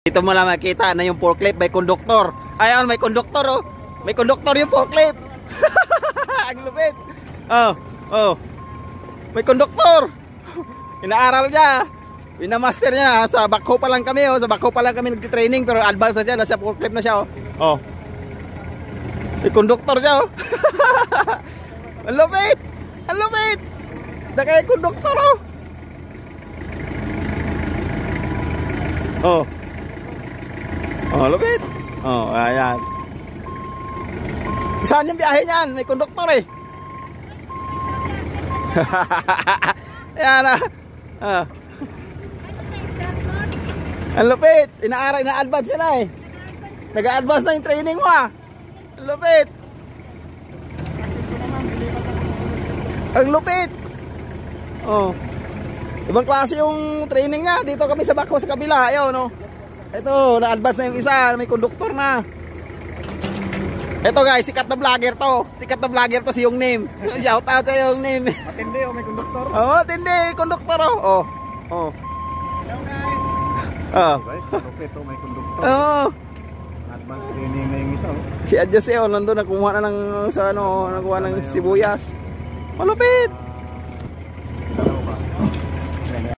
Dito mo lang makita na yung forklift may konduktor. Ayan, may konduktor oh. May konduktor yung forklift. Ang lupit. Oh, oh. May konduktor. Inaaral niya. Pinamaster niya. Sa backhoe pa lang kami oh. Sa backhoe pa lang kami nagti-training pero advance na siya. Nasa forklift na siya oh. Oh. May konduktor siya oh. Ang lupit. Ang lupit. Nakay konduktor oh. Oh. Oh, lupit. Oh, ayan. Saan yung biyahe niyan? May konduktor eh. Ayan ah. Ah. Ang lupit. Ina-advance yun na eh. Nag-a-advance na yung training mo ah. Ang lupit. Ang lupit. Oh. Ibang klase yung training niya. Dito kami sa backhoe sa kabila. Ayaw no. Ito, na-advance na yung isa. May konduktor na. Ito guys, sikat na vlogger to. Sikat na vlogger to si Yung Name. Shout out sa Yung Name. Matindi oh, may konduktor. Oh, matindi, konduktor oh. Oh. Oh. Hello guys. Ah. Guys, malupit oh, may konduktor. Oh. Advance training na yung isa oh. Si Adjust eh, oh, nandun, nakuha na ng, sa ano, nakuha ng sibuyas. Malupit.